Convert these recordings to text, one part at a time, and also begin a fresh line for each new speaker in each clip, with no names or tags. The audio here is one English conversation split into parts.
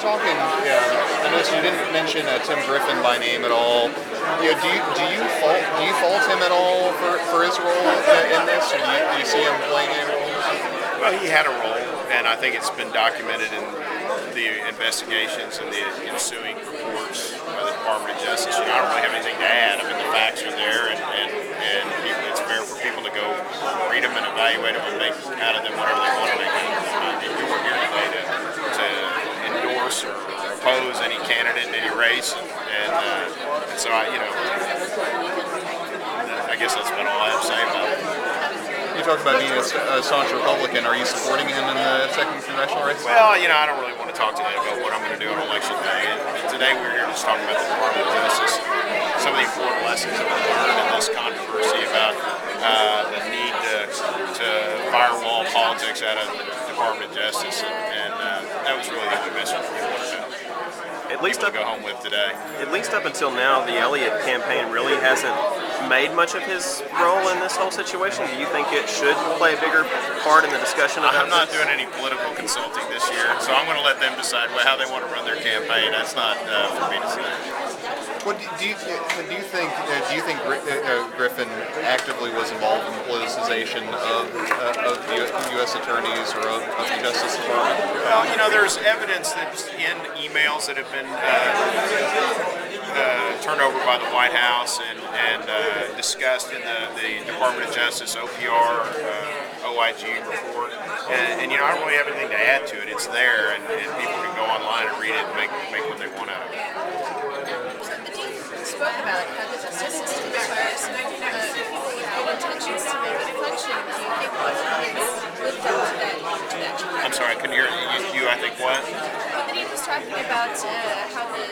talking, I noticed you didn't mention Tim Griffin by name at all. Do you fault him at all for his role in this, or do you see him playing any role?
Well, he had a role, and I think it's been documented in the investigations and the ensuing reports by the Department of Justice. I don't really have anything to add. I mean, the facts are there, and it's fair for people to go read them and evaluate them and make out of them whatever they want to make. You were here today to endorse or oppose any candidate in any race, and so I guess that's about all I have to say about it.
You talked about being a staunch Republican. Are you supporting him in the second congressional race?
Well, I don't really want to talk today about what I'm going to do on election day. And today we're here just talking about the Department of Justice, some of the important lessons that we learned in this controversy about the need to firewall politics out of the Department of Justice, and that was really the only message we wanted to
at least
go home with today.
At least up until now, the Elliott campaign really hasn't made much of his role in this whole situation. Do you think it should play a bigger part in the discussion about
I'm not doing any political consulting this year, so I'm going to let them decide how they want to run their campaign. That's not for me to say.
What do you think Griffin actively was involved in the politicization of U.S. attorneys or of the Justice Department?
Well, there's evidence that's in emails that have been turned over by the White House and discussed in the Department of Justice OPR OIG report. And I don't really have anything to add to it. It's there, and people can go online and read it and make what they want out of it.
Spoke about how the justice system requires people with good intentions to make it function. Do you think it's lived up to that charge?
I'm sorry, I couldn't hear you. I think what?
That he was talking about how the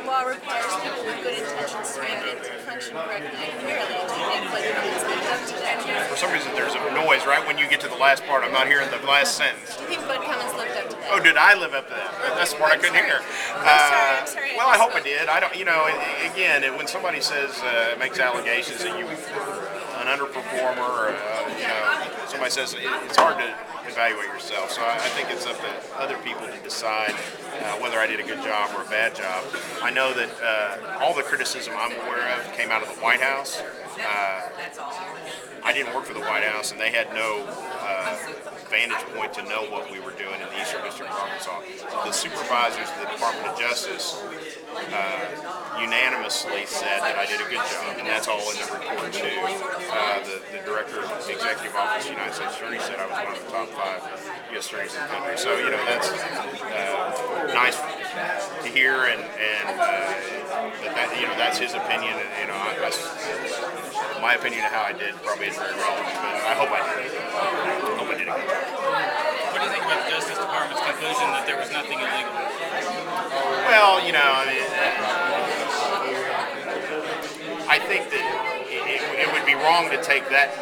law requires people with good intentions to make it function correctly and fairly. Do you think it's lived up to that charge?
For some reason, there's a noise right when you get to the last part. I'm not hearing the last sentence.
Do you think Bud Cummins lived up to that?
Oh, did I live up to that? That's the part I couldn't hear.
I'm sorry.
Well, I hope I did. I don't. Again, when somebody says makes allegations that you an underperformer, or somebody says it's hard to evaluate yourself. So I think it's up to other people to decide whether I did a good job or a bad job. I know that all the criticism I'm aware of came out of the White House. I didn't work for the White House, and they had no vantage point to know what we were doing in the Eastern District of Arkansas. The supervisors of the Department of Justice unanimously said that I did a good job, and that's all in the report too. The director of the Executive Office of the United States Attorney said I was one of the top 5 U.S. attorneys in the country. So that's nice to hear, and that's his opinion. And my opinion of how I did probably is very relevant, but I hope I did. I hope I did a good job.
What do you think about the Justice Department's conclusion that there was nothing illegal?
Well, I think that it would be wrong to take that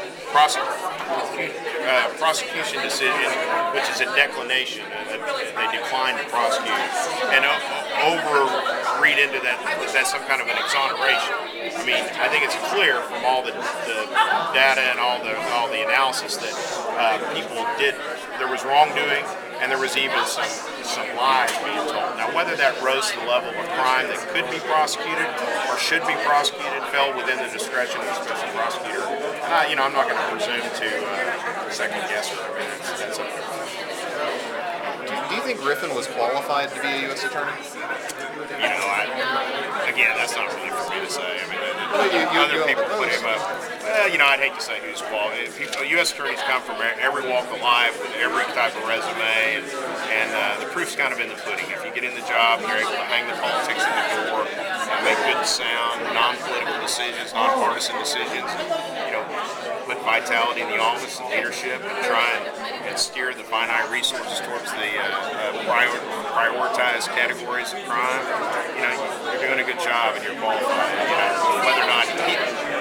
prosecution decision, which is a declination, they declined to prosecute, and over-read into that that's some kind of an exoneration. I mean, I think it's clear from all the data and all the analysis that there was wrongdoing, and there was even some lies being told. Now, whether that rose to the level of a crime that could be prosecuted or should be prosecuted fell within the discretion of the special prosecutor. And I'm not going to presume to second guess it. I mean, that's up there.
Do you think Griffin was qualified to be a U.S. attorney?
Again, that's not really for me to say. I mean, other people put him up. I'd hate to say who's qualified. U.S. attorneys come from every walk of life with every type of resume, and the proof's kind of in the pudding. If you get in the job, you're able to hang the politics in the door, make good, sound, non-political decisions, non-partisan decisions. Put vitality in the office and leadership, and try and steer the finite resources towards the prioritized categories of crime. You're doing a good job, and you're qualified. Whether or not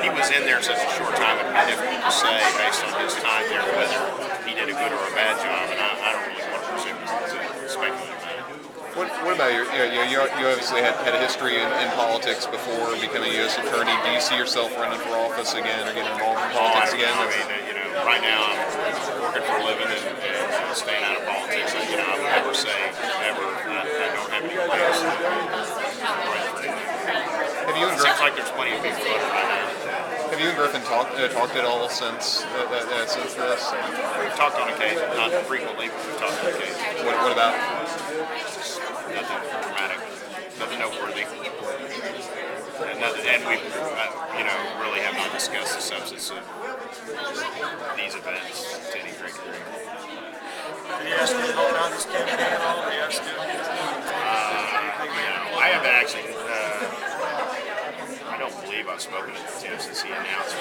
he was in there such a short time, it would be difficult to say based on his time there whether he did a good or a bad job, and I don't really want to presume to speculate about it.
What about you obviously had a history in politics before becoming a U.S. attorney. Do you see yourself running for office again or getting involved in politics again?
I mean, right now I'm working for a living and staying out of politics. I would never say ever. I voted by name.
Have you and Griffin talked at all since this?
We've talked on occasion, not frequently, but we've talked on occasion.
What about?
Nothing dramatic, nothing noteworthy. And we, really have not discussed the substance of these events to any great degree.
Did he ask you to help out this campaign at all? Did he ask you?
I haven't actually. I don't believe I've spoken to Tim since he announced